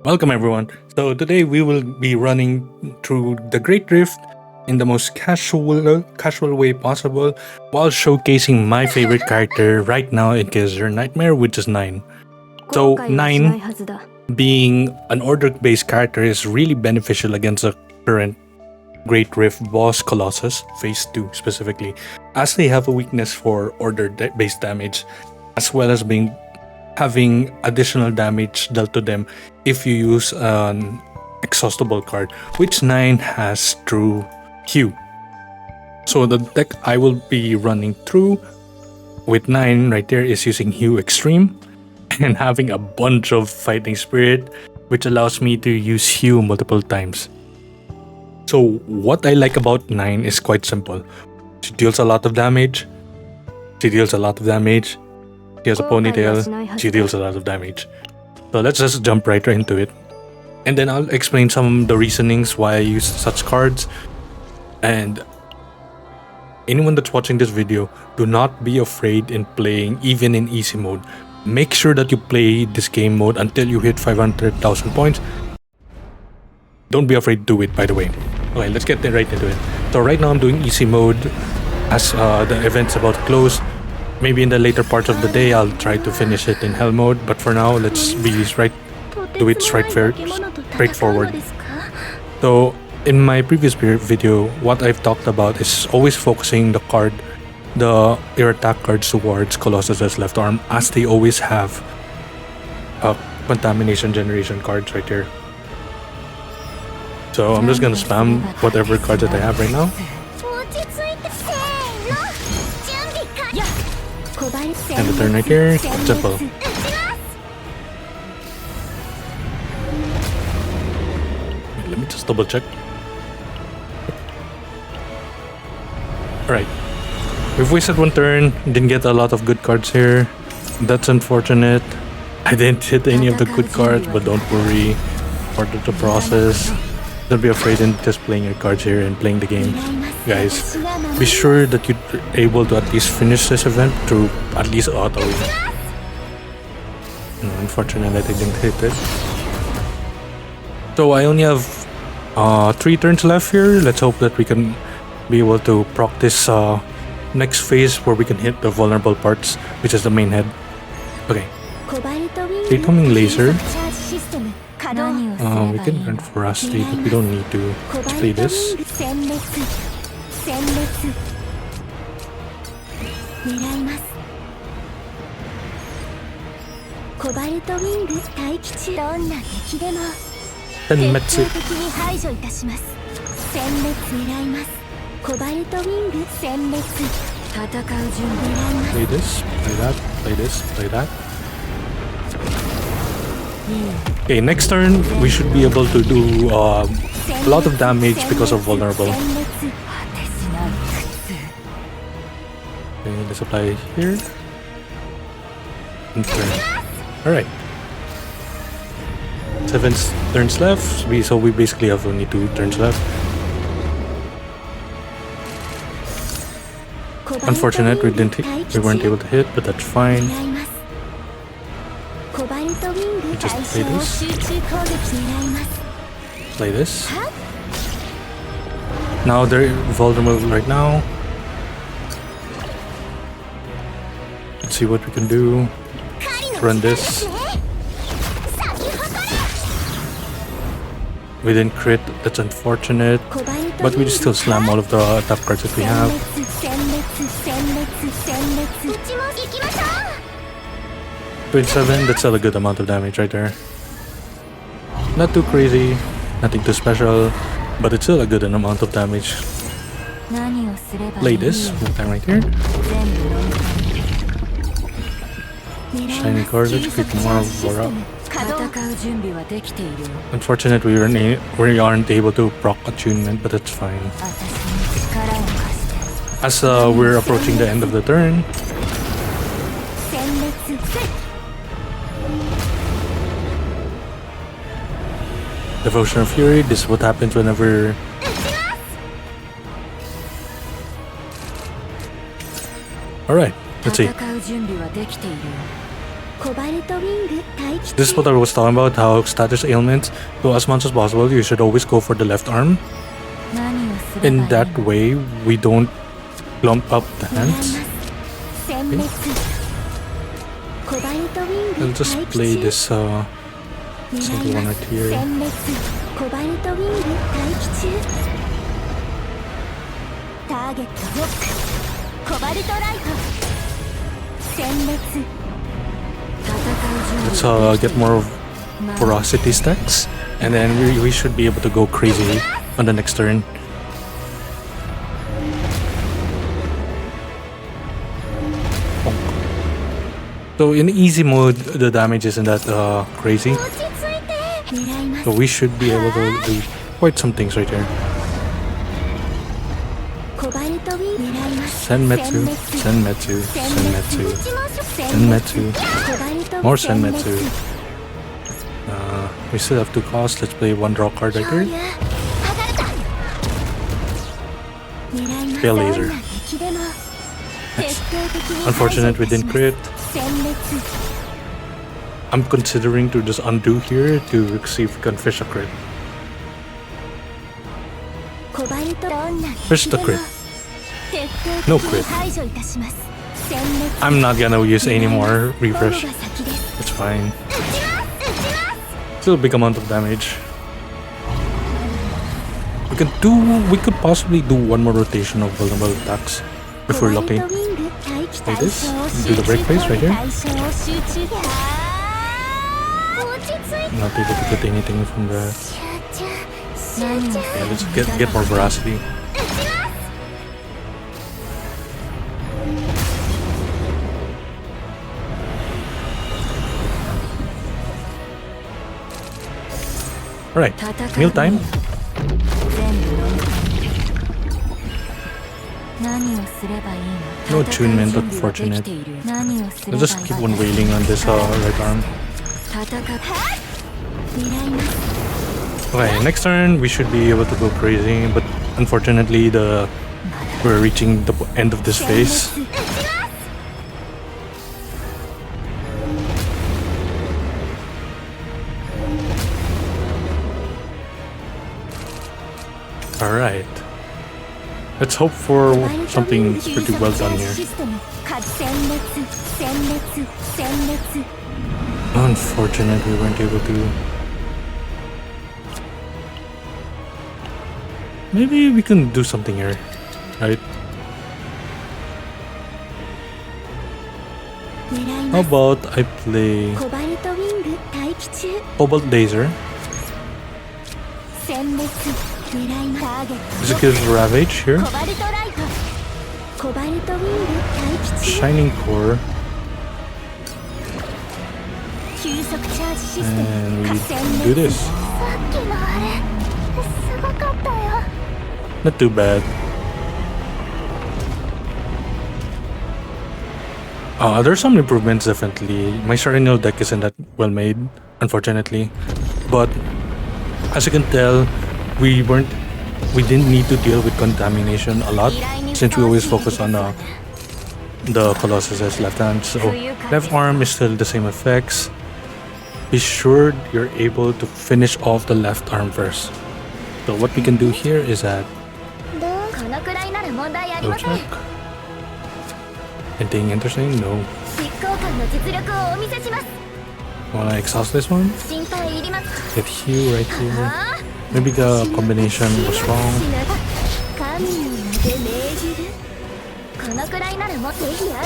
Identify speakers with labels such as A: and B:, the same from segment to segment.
A: Welcome everyone. So today we will be running through the Great Rift in the most casual way possible while showcasing my favorite character right now in Kaiser Nightmare, which is 9. So 9 being an order-based character is really beneficial against the current Great Rift boss Colossus, Phase 2 specifically, as they have a weakness for order-based damage, as well as having additional damage dealt to them if you use an exhaustible card, which 9 has through Q. So the deck I will be running through with 9 right there is using Hue Extreme and having a bunch of Fighting Spirit, which allows me to use Hue multiple times. So what I like about 9 is quite simple. She deals a lot of damage. She has a ponytail. She deals a lot of damage. So let's just jump right into it. And then I'll explain some of the reasonings why I use such cards. And anyone that's watching this video, do not be afraid in playing even in easy mode. Make sure that you play this game mode until you hit 500,000 points. Don't be afraid to do it, by the way. Okay, let's get right into it. So right now I'm doing easy mode as the event's about to close. Maybe in the later parts of the day I'll try to finish it in hell mode, but for now let's do it straightforward. So in my previous video, what I've talked about is always focusing your attack cards towards Colossus's left arm, as they always have contamination generation cards right here. So I'm just gonna spam whatever cards that I have right now. And the turn right here, simple. Let me just double check. Alright. We've wasted one turn, didn't get a lot of good cards here. That's unfortunate. I didn't hit any of the good cards, but don't worry. Part of the process. Don't be afraid in just playing your cards here and playing the game. Guys, be sure that you're able to at least finish this event through at least auto. Unfortunately, I didn't hit it. So I only have 3 turns left here. Let's hope that we can be able to proc this next phase where we can hit the vulnerable parts, which is the main head. Okay. Incoming laser. We can run for Rusty, but we don't need to. Let's play this. Senmetsu. Play this, play that, play this, play that. Okay, next turn we should be able to do a lot of damage because of vulnerable. Okay, let's apply here. And turn. Alright. 7 turns left, so we basically have only 2 turns left. Unfortunate, we weren't able to hit, but that's fine. We just play this. Play this. Now they're vulnerable right now. Let's see what we can do. Run this. We didn't crit, that's unfortunate. But we still slam all of the top cards that we have. 27, that's still a good amount of damage right there. Not too crazy, nothing too special, but it's still a good amount of damage. Play this, one time right here. Shiny card, let's create more Vora. Unfortunately, we aren't able to proc attunement, but that's fine. As we're approaching the end of the turn, Devotion of Fury, this is what happens whenever... Alright, let's see. This is what I was talking about, how status ailments. So as much as possible, you should always go for the left arm. In that way, we don't clump up the hands. Okay. I'll just play this single one right here. Let's get more ferocity stacks, and then we should be able to go crazy on the next turn. So in easy mode, the damage isn't that crazy. So we should be able to do quite some things right here. Senmetsu, Senmetsu, Senmetsu, Senmetsu, more Senmetsu. We still have 2 costs. Let's play 1 draw card right here. Fail laser. Nice. Unfortunate we didn't crit. I'm considering to just undo here to see if we can fish a crit. Fish the crit. No crit. I'm not gonna use any more refresh. It's fine. Still a big amount of damage. We could possibly do 1 more rotation of vulnerable attacks if we're lucky. Like this. Do the break phase right here. Not able to get anything from that. Yeah, let's get more veracity. Alright, meal time. No attunement, unfortunate. Let's just keep on wailing on this right arm. Okay, next turn we should be able to go crazy, but unfortunately we're reaching the end of this phase. Alright. Let's hope for something pretty well done here. Unfortunate we weren't able to. Maybe we can do something here, right? How about I play Cobalt Laser? Execute Ravage here. Shining Core. And we do this. Not too bad. There's some improvements definitely. My Serenal deck isn't that well made, unfortunately. But as you can tell, we didn't need to deal with contamination a lot since we always focus on the Colossus's left hand. So left arm is still the same effects. Be sure you're able to finish off the left arm first. So what we can do here is that no check. Anything interesting? No. Wanna exhaust this one? Get heal right here. Maybe the combination was wrong.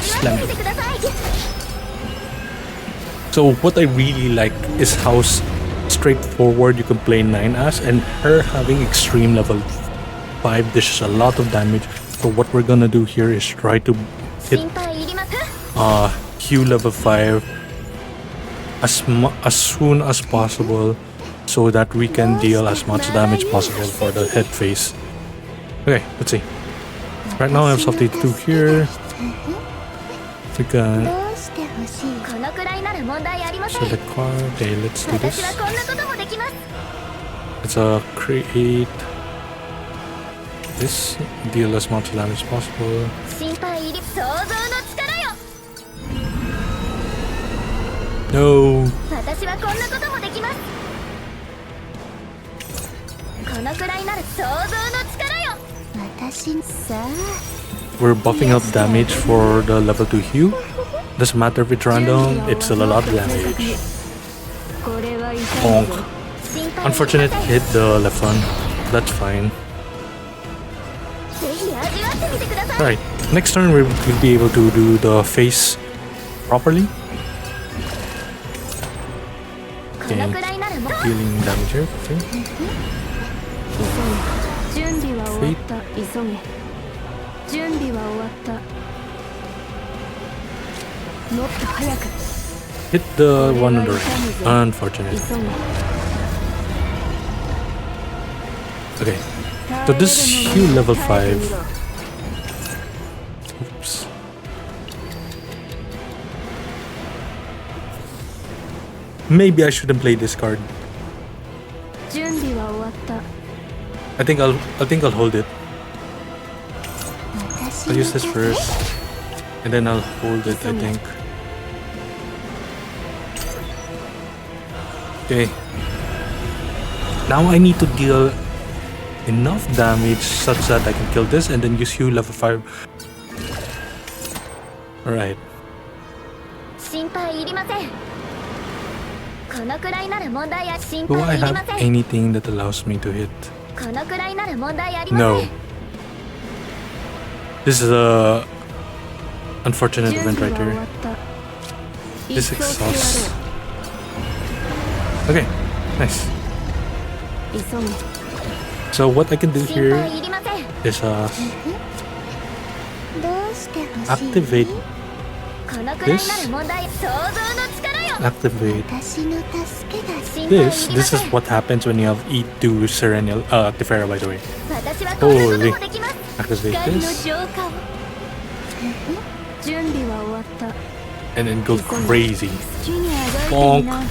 A: Slam it. So what I really like is how straightforward you can play 9 as, and her having extreme level 5 dishes a lot of damage. So what we're gonna do here is try to hit Q level 5 as soon as possible, so that we can deal as much damage possible for the head phase. Okay, let's see. Right now I have Softy 2 here. We can select card. Okay, let's do this. Let's create this, deal as much damage as possible. No.
B: 私はこんなこともできます。このくらいなら想像の力よ。私さあ
A: We're buffing up damage for the level 2 heal. Doesn't matter if it's random, it's still a lot of damage.
B: これは痛いぞ。
A: Bonk. Unfortunate hit the left one. That's fine.
B: ぜひ味わってみてください。
A: Alright, next turn we'll be able to do the face properly.
B: このくらいならもう
A: Healing damage here. Okay.
B: 準備は終わった。急げ。準備は終わった。もっと早く。
A: Hit the one on the right. Unfortunate.
B: 急げ。
A: Okay, so this heal level 5. Oops. Maybe I shouldn't play this card.
B: 準備は終わった。
A: I think I'll hold it. I'll use this first, and then I'll hold it. I think. Okay. Now I need to deal enough damage such that I can kill this and then use heal level 5. Alright.
B: 心配いりません。このくらいなら問題あり。心
A: Do I
B: 配いり
A: have
B: ません。
A: anything that allows me to hit?
B: このくらいなら問題ありません。
A: No. This is a unfortunate event right here. This exhausts. Okay, nice.
B: 急げ。
A: So what I can do
B: 心
A: here
B: 配いりません。
A: is
B: どうしてほしい
A: activate
B: このくらいなら問題想像の力よ。
A: activate
B: 私の助けが心配い
A: this.
B: りま
A: This
B: せ
A: is
B: ん。
A: what happens when you have E2 Serenial Tefera, by the way.
B: 私はこんなこともできます。
A: Activate
B: 光の
A: this
B: 浄化を。準備は終わった。
A: and then go crazy.
B: 地にあがいて
A: Bonk.
B: みな。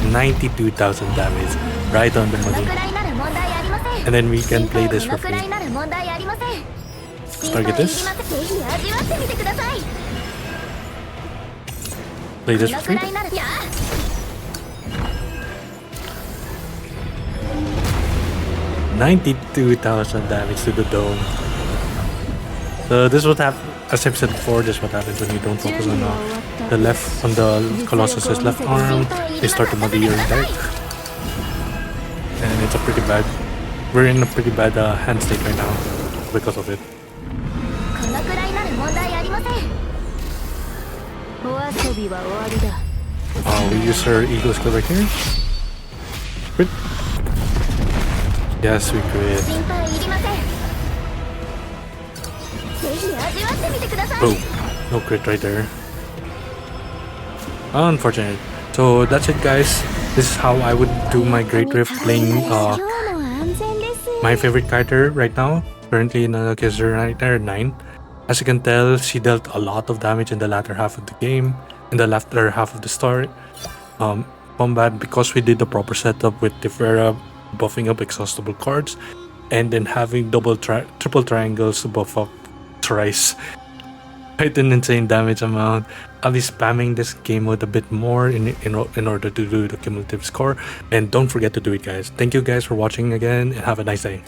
A: 92,000 damage right on the
B: この
A: money.
B: くらいなら問題ありません。
A: And then we can play this
B: こ
A: for
B: のくら
A: free.
B: いなら問題ありません。
A: Target
B: 心配いり
A: this.
B: ません。ぜひ味わってみてください。
A: Play
B: こ
A: this
B: の
A: for
B: く
A: free.
B: らいならや
A: 92,000 damage to the dome. So this would have, as I've said before, this is what happens when you don't focus on the left, on the Colossus's left arm. They start to muddy your deck, and it's a pretty bad. We're in a pretty bad hand state right now because of it.
B: このくらいなら問題ありません。お遊びは終わりだ。
A: We use her Eagle skill right here. Crit. Yes, we crit.
B: 心配いりません。ぜひ味わってみてください。
A: Boom. No crit right there. Unfortunate. So that's it, guys. This is how I would do my Great Rift playing
B: 今日の安全です。
A: my favorite character right now. Currently in a CZN 9. As you can tell, she dealt a lot of damage in the latter half of the game, in the latter half of the story. Combat, because we did the proper setup with Tefera buffing up exhaustible cards, and then having triple triangles to buff up thrice. Quite an insane damage amount. I'll be spamming this game mode a bit more in order to do the cumulative score. And don't forget to do it, guys. Thank you guys for watching again, and have a nice day.